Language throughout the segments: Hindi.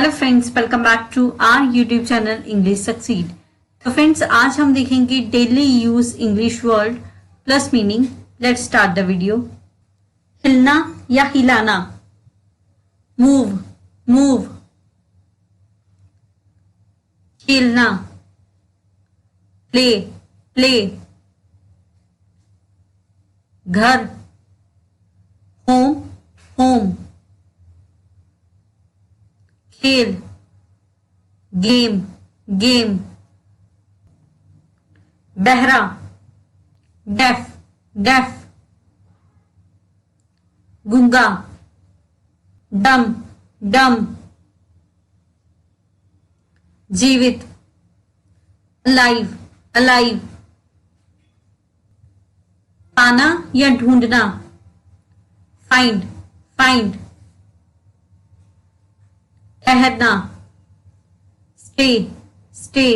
Hello friends, welcome back to our YouTube channel English succeed. तो फ्रेंड्स, आज हम देखेंगे daily use English word plus meaning. Let's start the video. हिलना या हिलाना, मूव मूव। खेलना, प्ले प्ले। घर, होम होम। खेल, गेम गेम। बहरा, डेफ डेफ। गूंगा, डम डम। जीवित, अलाइव अलाइव। पाना या ढूंढना, फाइंड फाइंड। ठहरना, स्टे स्टे।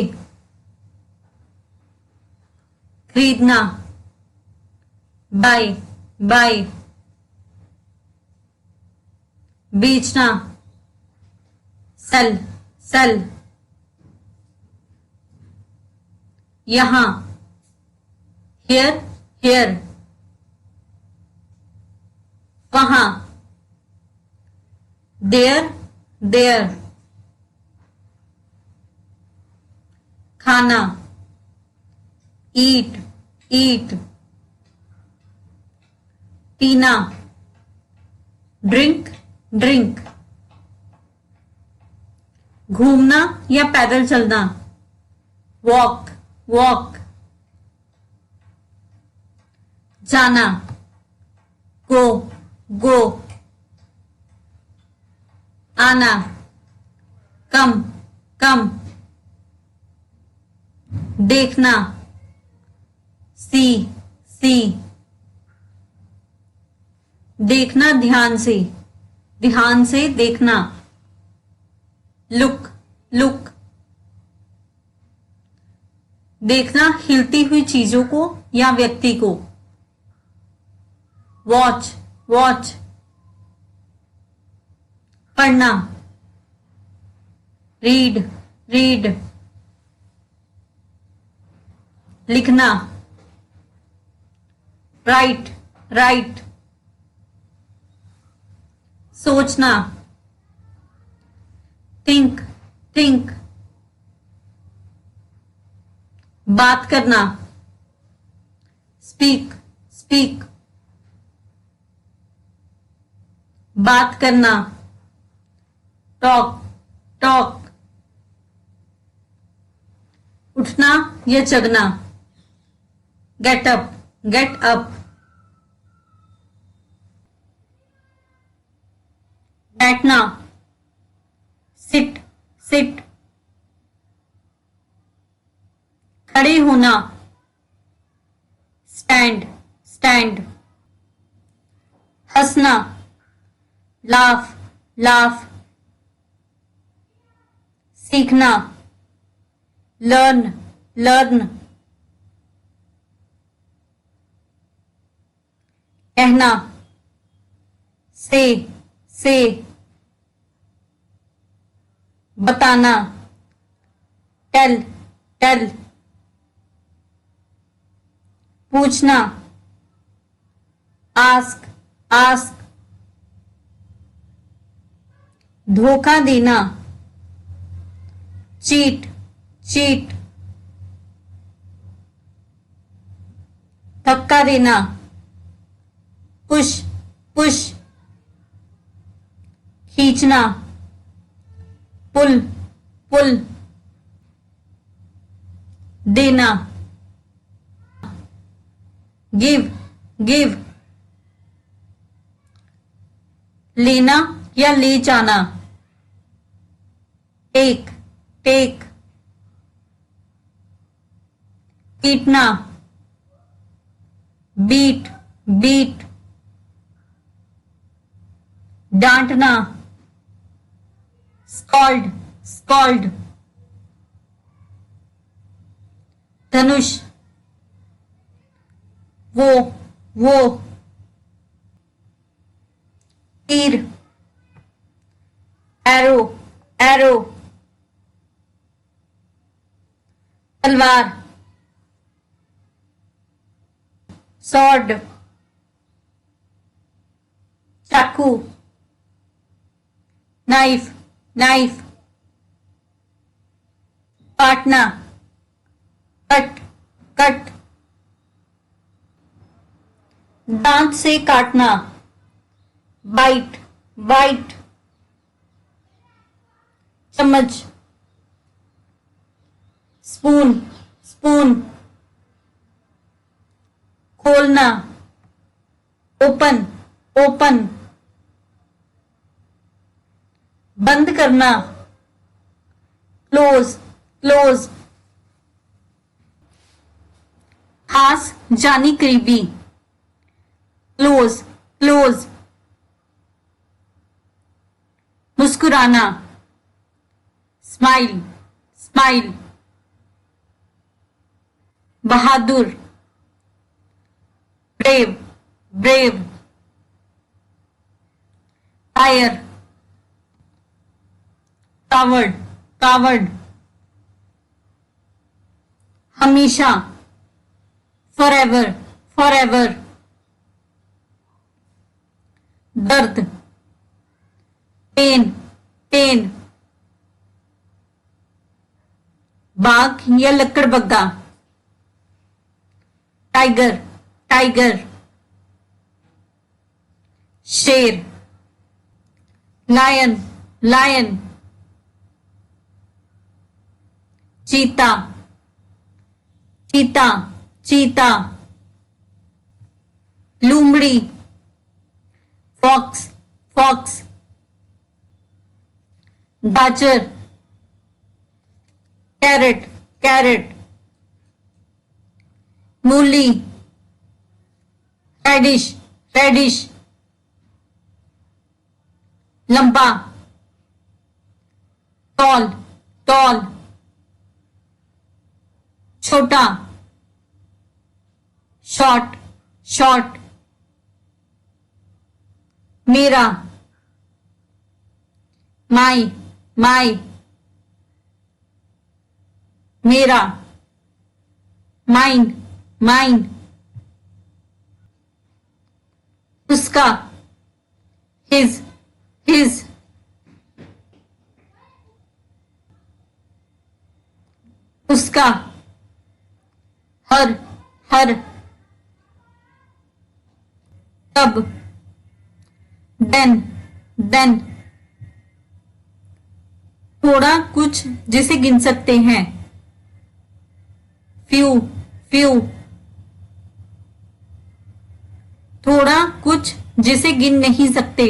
खरीदना, बाय बाय। बेचना, सेल सेल। यहां, हियर हियर। वहां, देयर देयर। खाना, ईट ईट। पीना, ड्रिंक ड्रिंक। घूमना या पैदल चलना, वॉक वॉक। जाना, गो गो। आना, कम कम। देखना, सी सी। देखना ध्यान से देखना। Look look. देखना हिलती हुई चीजों को या व्यक्ति को, वॉच वॉच। पढ़ना, रीड रीड। लिखना, राइट राइट। सोचना, थिंक थिंक। बात करना, स्पीक स्पीक। बात करना, टॉक टॉक। उठना या जगना, गेट अप गेट अप। बैठना, सिट सिट। खड़े होना, स्टैंड स्टैंड। हंसना, लाफ लाफ। सीखना, लर्न लर्न। कहना, से। बताना, टेल टेल। पूछना, आस्क आस्क। धोखा देना, चीट चीट। धक्का देना, पुश पुश। खींचना, पुल पुल। देना, गिव गिव। लेना या ले जाना, टेक टेक। पीटना, बीट बीट। डांटना, स्कॉल्ड स्कॉल्ड। धनुष, वो। तीर, एरो एरो, तलवार, सॉर्ड, चाकू, नाइफ, नाइफ, काटना, कट, कट, दांत से काटना, बाइट, बाइट, चम्मच, स्पून, स्पून, खोलना, ओपन, ओपन, बंद करना, क्लोज, क्लोज, खास जानी करीबी, क्लोज, क्लोज, मुस्कुराना, स्माइल, स्माइल, बहादुर, ब्रेव, ब्रेव, टायर, कावर्ड, कावर्ड, हमेशा, फॉरएवर, फॉरएवर, दर्द, पेन, पेन, बाघ या लकड़बग्गा, टाइगर, टाइगर, शेर, लायन, लायन, चीता, चीता, चीता, लूमड़ी, फॉक्स, फॉक्स, गाजर, कैरेट, कैरेट, मूली, रेडिश, रेडिश, लंबा, टॉल, टॉल, छोटा, शॉर्ट, शॉर्ट, मेरा, माई, माई, मेरा, माइन, माइन, उसका, हिज, हिज, उसका, हर, हर, तब, देन, देन, थोड़ा कुछ जिसे गिन सकते हैं, फ्यू, फ्यू, थोड़ा कुछ जिसे गिन नहीं सकते,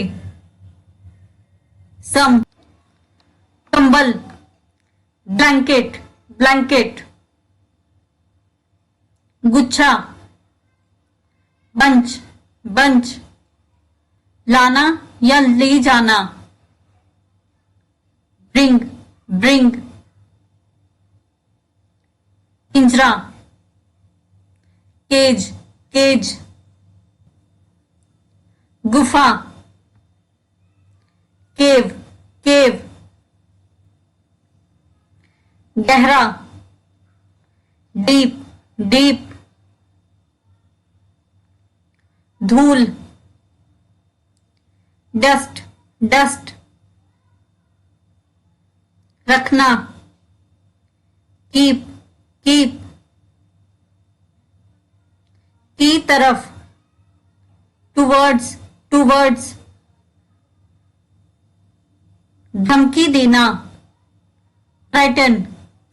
सम, कंबल, ब्लैंकेट, ब्लैंकेट, गुच्छा, बंच, बंच, लाना या ले जाना, ब्रिंग, ब्रिंग, पिंजरा, केज, केज, गुफा, केव, केव, गहरा, डीप, डीप, धूल, डस्ट, डस्ट, रखना, कीप, कीप, की तरफ, टूवर्ड्स, टूवर्ड्स, धमकी देना, थ्रेटन,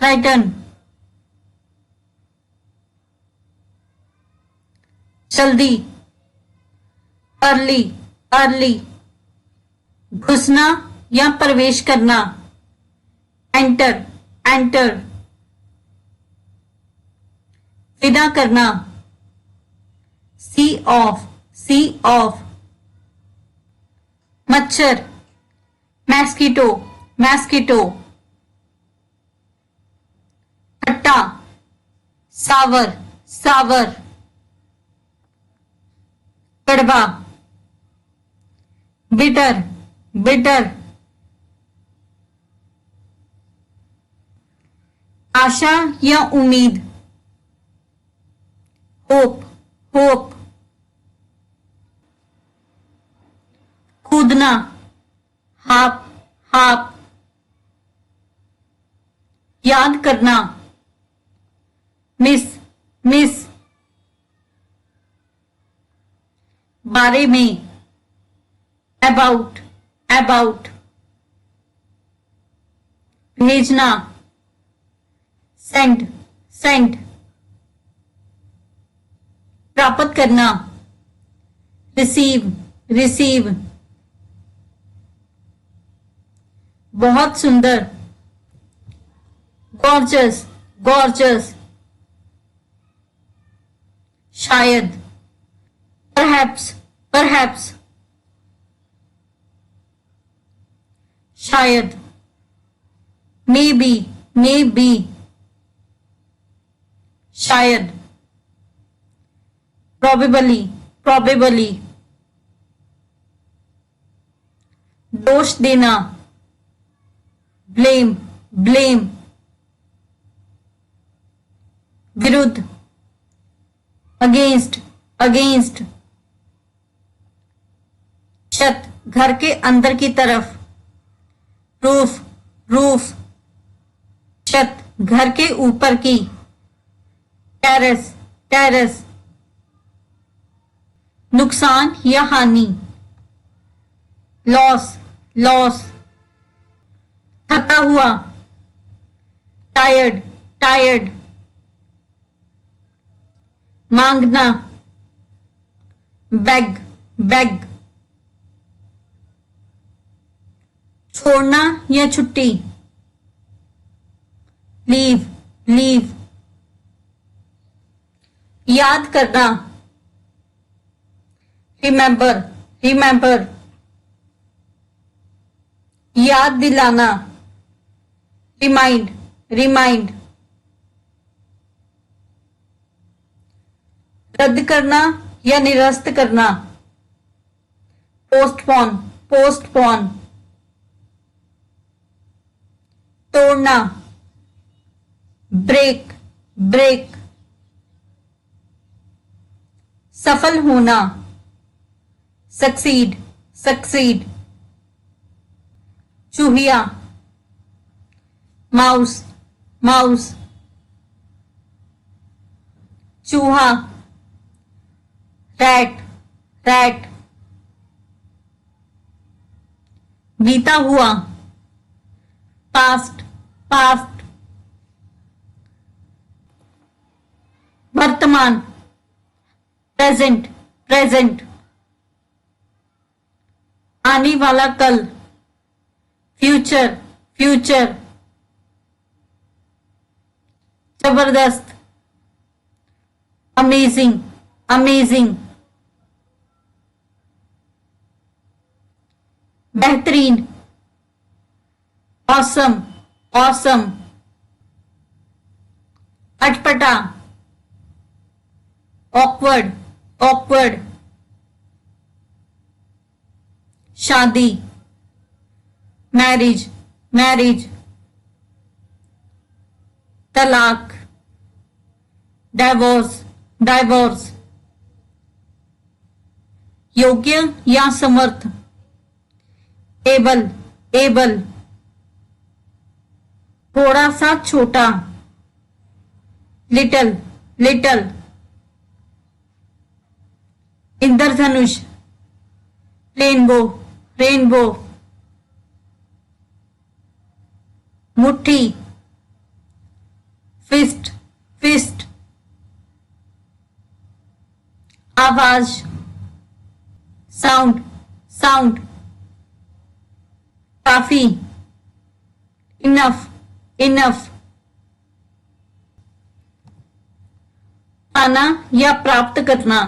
थ्रेटन, जल्दी, अर्ली, अर्ली, घुसना या प्रवेश करना, एंटर, एंटर, विदा करना, सी ऑफ, सी ऑफ, मच्छर, मैस्कीटो, मैस्कीटो, खट्टा, सावर, सावर, कड़वा, बिटर, बिटर, आशा या उम्मीद, होप, होप। कूदना, हाप, हाप। याद करना, मिस, मिस। बारे में, अबाउट, अबाउट। भेजना, सेंड, सेंड। प्राप्त करना, रिसीव, रिसीव। बहुत सुंदर, गॉर्जस, गॉर्जस। शायद, परहैप्स, परहैप्स। शायद, मे बी, मे बी। शायद, probably, probably। दोष देना, blame, blame। विरुद्ध, against, against। छत, घर के अंदर की तरफ, रूफ, रूफ। छत, घर के ऊपर की, टेरेस, टेरेस। नुकसान या हानि, लॉस, लॉस। थका हुआ, टायर्ड, टायर्ड। मांगना, बेग, बेग। छोड़ना या छुट्टी, लीव, लीव। याद करना, रिमेंबर, रिमेंबर। याद दिलाना, रिमाइंड, रिमाइंड। रद्द करना या निरस्त करना, पोस्टपोन, पोस्टपोन। तोड़ना, ब्रेक, ब्रेक। सफल होना, सक्सीड, सक्सीड। चूहिया, माउस, माउस। चूहा, रैट, रैट। बीता हुआ, पास्ट, पास्ट। वर्तमान, प्रेजेंट, प्रेजेंट। आने वाला कल, फ्यूचर, फ्यूचर। जबरदस्त, अमेजिंग, अमेजिंग। बेहतरीन, ऑसम, ऑसम। अटपटा, ऑकवर्ड, ऑकवर्ड। शादी, मैरिज, मैरिज। तलाक, डाइवोर्स, डाइवोर्स। योग्य या समर्थ, एबल, एबल। थोड़ा सा छोटा, लिटल, लिटल। इंद्रधनुष, रेनबो, रेनबो। मुट्ठी, फिस्ट, फिस्ट। आवाज, साउंड, साउंड। काफी, इनफ, इनफ। पाना या प्राप्त करना,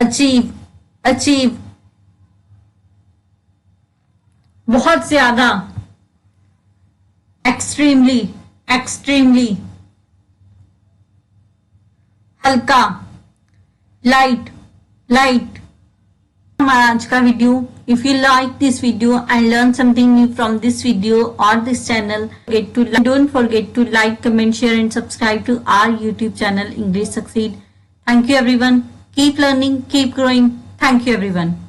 अचीव, अचीव। बहुत ज्यादा, एक्सट्रीमली, एक्सट्रीमली। हल्का, लाइट, लाइट। हमारा आज का video If you like this video and learn something new from this video or this channel, don't forget to like, comment, share and subscribe to our YouTube channel English Succeed. Thank you everyone. Keep learning, keep growing. Thank you everyone.